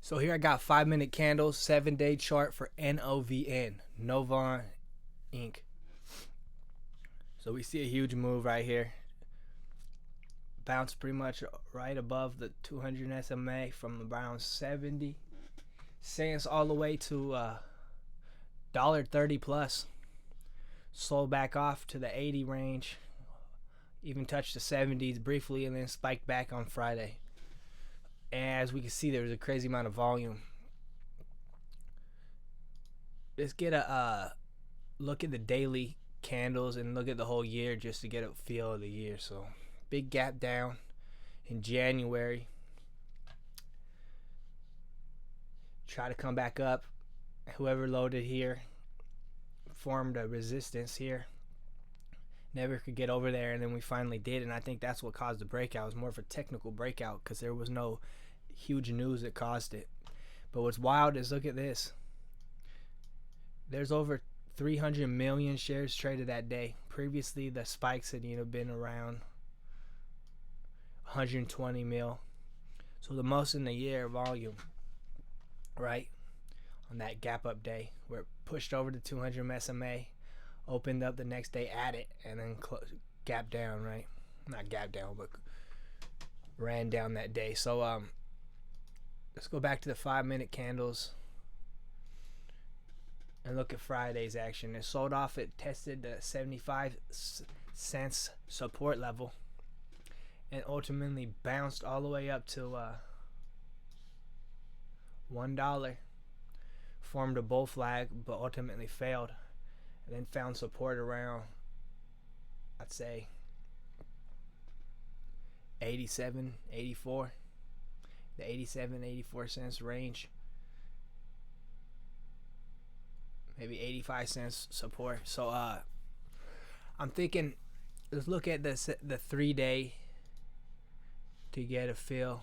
So here I got 5-minute candles, 7-day chart for NOVN, NOVN Inc. So we see a huge move right here. Bounced pretty much right above the 200 SMA from around 70 cents all the way to $1.30 plus. Sold back off to the 80 range. Even touched the 70s briefly and then spiked back on Friday. As we can see, there was a crazy amount of volume. Let's get a look at the daily candles and look at the whole year just to get a feel of the year. So big gap down in January. Try to come back up. Whoever loaded here formed a resistance here. Never could get over there, and then we finally did, and I think that's what caused the breakout. It was more of a technical breakout because there was no huge news that caused it. But what's wild is, look at this. There's over 300 million shares traded that day. Previously, the spikes had been around 120 mil. So the most in the year volume, right? On that gap up day, where it pushed over the 200 SMA, opened up the next day at it, and then gap down, right? Not gap down, but ran down that day. So let's go back to the 5-minute candles and look at Friday's action. It sold off. It tested the 75 cents support level and ultimately bounced all the way up to $1. Formed a bull flag, but ultimately failed. And then found support around, I'd say, 87, 84. The 87, 84 cents range. Maybe 85 cents support. So I'm thinking, let's look at the 3-day to get a feel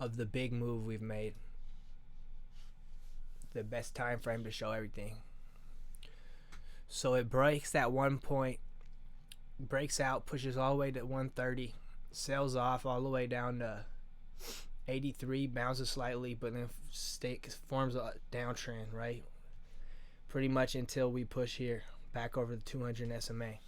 of the big move we've made. The best time frame to show everything. So it breaks that 1 point, breaks out, pushes all the way to 130, sells off all the way down to 83, bounces slightly, but then forms a downtrend, right? Pretty much until we push here back over the 200 SMA.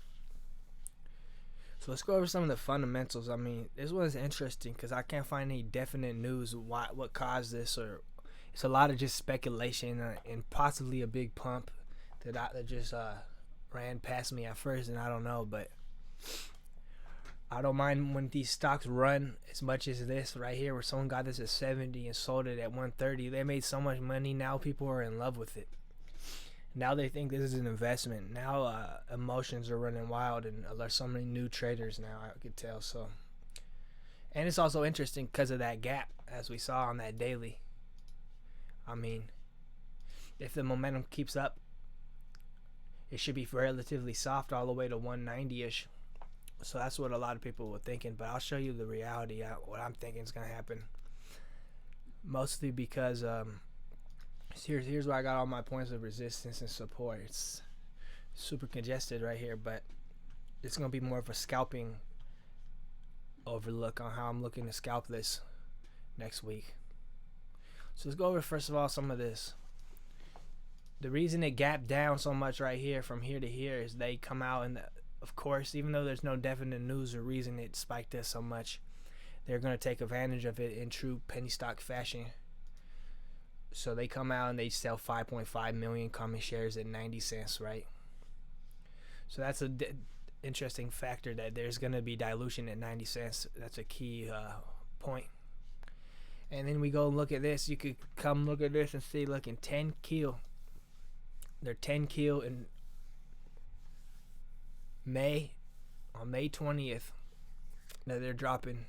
So let's go over some of the fundamentals. I mean, this one's interesting because I can't find any definite news what caused this, or it's a lot of just speculation and possibly a big pump that just ran past me at first, and I don't know, but I don't mind when these stocks run as much as this right here, where someone got this at 70 and sold it at 130. They made so much money. Now people are in love with it. Now they think this is an investment. Now emotions are running wild, and there's so many new traders now, I could tell. So, and it's also interesting because of that gap, as we saw on that daily. I mean, if the momentum keeps up, it should be relatively soft all the way to 190-ish. So that's what a lot of people were thinking. But I'll show you the reality, what I'm thinking is going to happen. Mostly because here's where I got all my points of resistance and support. It's super congested right here, but it's going to be more of a scalping overlook on how I'm looking to scalp this next week. So let's go over first of all some of this. The reason it gapped down so much right here from here to here is they come out, and of course, even though there's no definite news or reason it spiked this so much, they're going to take advantage of it in true penny stock fashion. So they come out and they sell 5.5 million common shares at 90 cents, right? So that's an interesting factor, that there's going to be dilution at 90 cents. That's a key point. And then we go look at this. You could come look at this and see, look, in 10 kil. They're 10 kil in May, on May 20th. Now they're dropping.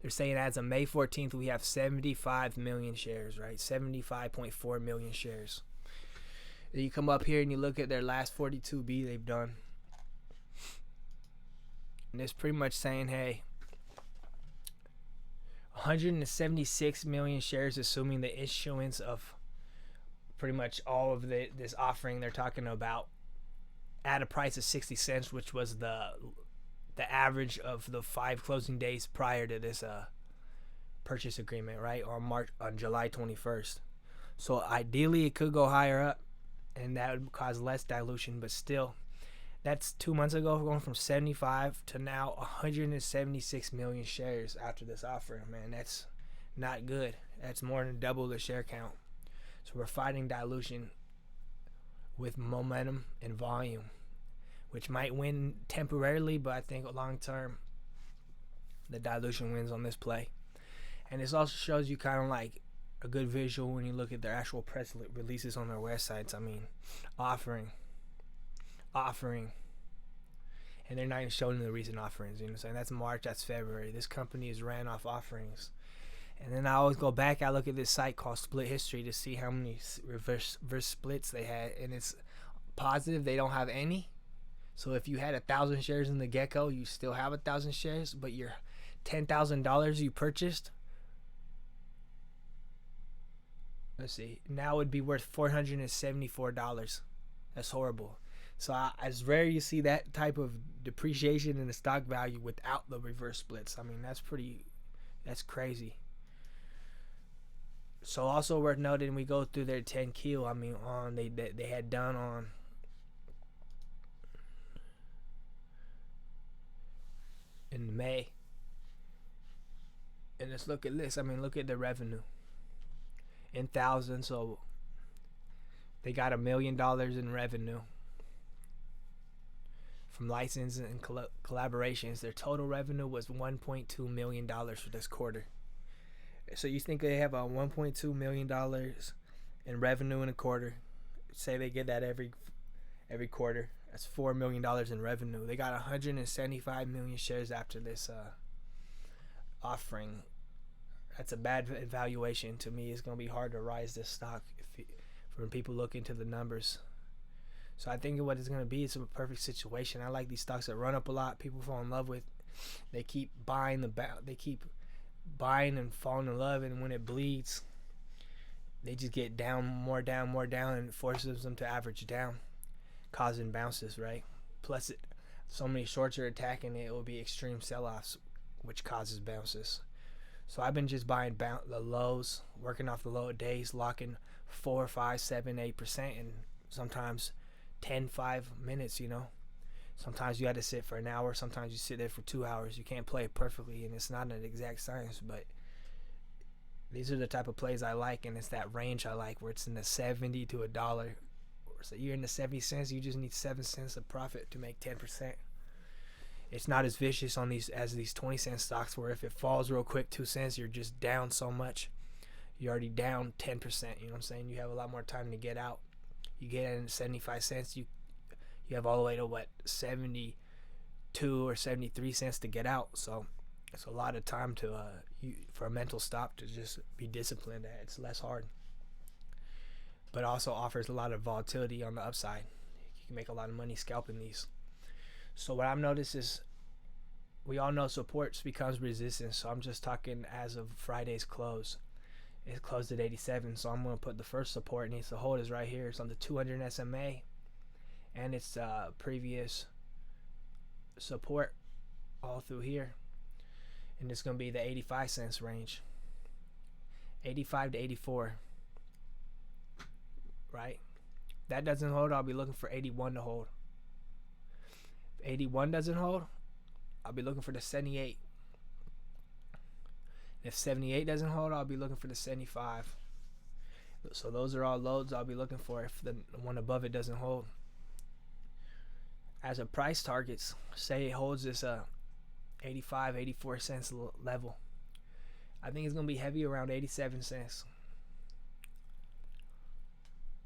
They're saying as of May 14th, we have 75 million shares, right? 75.4 million shares. Then you come up here and you look at their last 42B they've done. And it's pretty much saying, hey, 176 million shares, assuming the issuance of pretty much all of this offering they're talking about at a price of 60 cents, which was the average of the 5 closing days prior to this purchase agreement, right, on July 21st. So ideally it could go higher up, and that would cause less dilution, but still, that's 2 months ago, going from 75 to now 176 million shares after this offering. Man, that's not good. That's more than double the share count. So we're fighting dilution with momentum and volume, which might win temporarily, but I think long term the dilution wins on this play. And this also shows you kind of like a good visual when you look at their actual press releases on their websites. I mean, offering, and they're not even showing the recent offerings. You know what I'm saying? That's March, that's February. This company is ran off offerings. And then I always go back, I look at this site called Split History to see how many reverse splits they had, and it's positive they don't have any. So if you had 1,000 shares in the Gecko, you still have 1,000 shares, but your $10,000 you purchased, let's see, now would be worth $474. That's horrible. So it's rare you see that type of depreciation in the stock value without the reverse splits. I mean, that's crazy. So also worth noting, we go through their 10Q. I mean, they had done on in May. And let's look at this. I mean, look at the revenue in thousands. So they got $1 million in revenue from license and collaborations. Their total revenue was $1.2 million for this quarter. So you think they have a $1.2 million in revenue in a quarter? Say they get that every quarter. That's $4 million in revenue. They got 175 million shares after this offering. That's a bad valuation to me. It's going to be hard to rise this stock when people look into the numbers. So I think what it's going to be, it's a perfect situation. I like these stocks that run up a lot. People fall in love with. They keep buying and falling in love, and when it bleeds, they just get more down, and it forces them to average down, causing bounces, right? Plus, so many shorts are attacking it, it will be extreme sell-offs, which causes bounces. So I've been just buying the lows, working off the low days, locking 4, 5, 7, 8%, and sometimes 10, 5 minutes, you know. Sometimes you had to sit for an hour. Sometimes you sit there for 2 hours. You can't play it perfectly, and it's not an exact science, but these are the type of plays I like, and it's that range I like where it's in the 70 to $1. So you're in the 70 cents, you just need 7 cents of profit to make 10%. It's not as vicious on these 20-cent stocks where if it falls real quick 2 cents, you're just down so much. You're already down 10%. You know what I'm saying? You have a lot more time to get out. You get in 75 cents, you have all the way to 72 or 73 cents to get out. So it's a lot of time for a mental stop to just be disciplined at. It's less hard, but also offers a lot of volatility on the upside. You can make a lot of money scalping these. So what I've noticed is, we all know supports becomes resistance. So I'm just talking as of Friday's close. It closed at 87, so I'm going to put the first support it needs to hold is right here. It's on the 200 SMA, and it's previous support all through here. And it's going to be the 85 cents range. 85 to 84. Right? That doesn't hold, I'll be looking for 81 to hold. If 81 doesn't hold, I'll be looking for the 78. If 78 doesn't hold, I'll be looking for the 75. So those are all loads I'll be looking for if the one above it doesn't hold. As a price targets, say it holds this 85, 84 cents level. I think it's going to be heavy around 87 cents.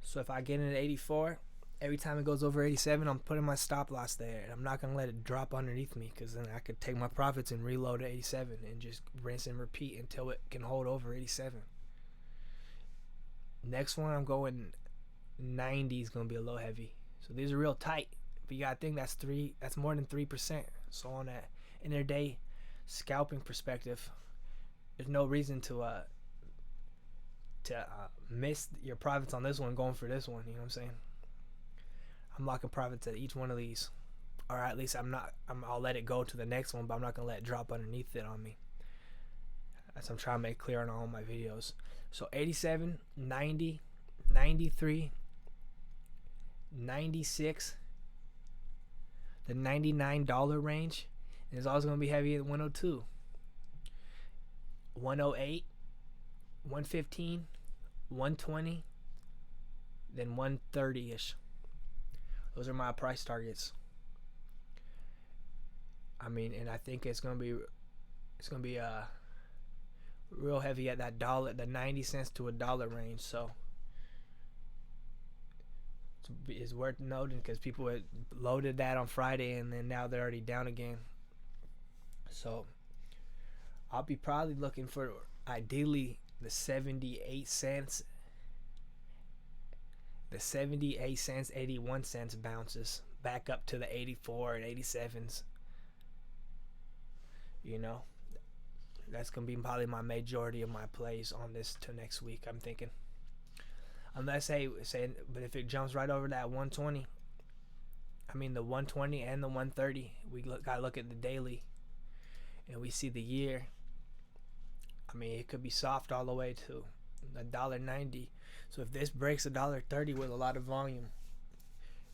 So if I get in at 84, every time it goes over 87, I'm putting my stop loss there, and I'm not going to let it drop underneath me, because then I could take my profits and reload at 87 and just rinse and repeat until it can hold over 87. Next one, I'm going 90 is going to be a little heavy. So these are real tight, but you got to think that's more than 3%. So on that intraday scalping perspective, there's no reason to miss your profits on this one going for this one. You know what I'm saying? I'm locking profits at each one of these, or at least I'll let it go to the next one, but I'm not gonna let it drop underneath it on me. as I'm trying to make clear on all my videos. So 87, 90, 93, 96, the $99 range is also going to be heavy at 102, 108, 115, 120, then 130-ish. Those are my price targets. I mean, and I think it's gonna be real heavy at that dollar, the 90 cents to $1 range. So it's worth noting because people had loaded that on Friday and then now they're already down again. So I'll be probably looking for ideally the 78 cents. The 78 cents, 81 cents bounces back up to the 84 and 87s. You know, that's going to be probably my majority of my plays on this till next week, I'm thinking. Unless, but if it jumps right over that 120, I mean the 120 and the 130, we got to look at the daily and we see the year. I mean, it could be soft all the way to $1.90. So if this breaks $1.30 with a lot of volume,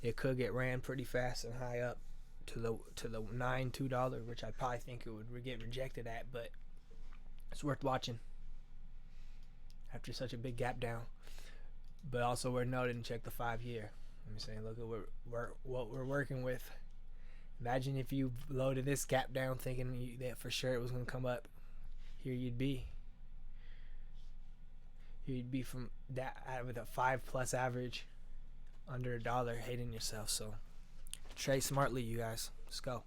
it could get ran pretty fast and high up to the $2, which I probably think it would get rejected at, but it's worth watching after such a big gap down. But also worth noting, check the 5-year. I'm saying, look at what we're working with. Imagine if you loaded this gap down thinking that for sure it was going to come up. Here you'd be. You'd be from that with a 5+ average under $1, hating yourself. So trade smartly, you guys. Let's go.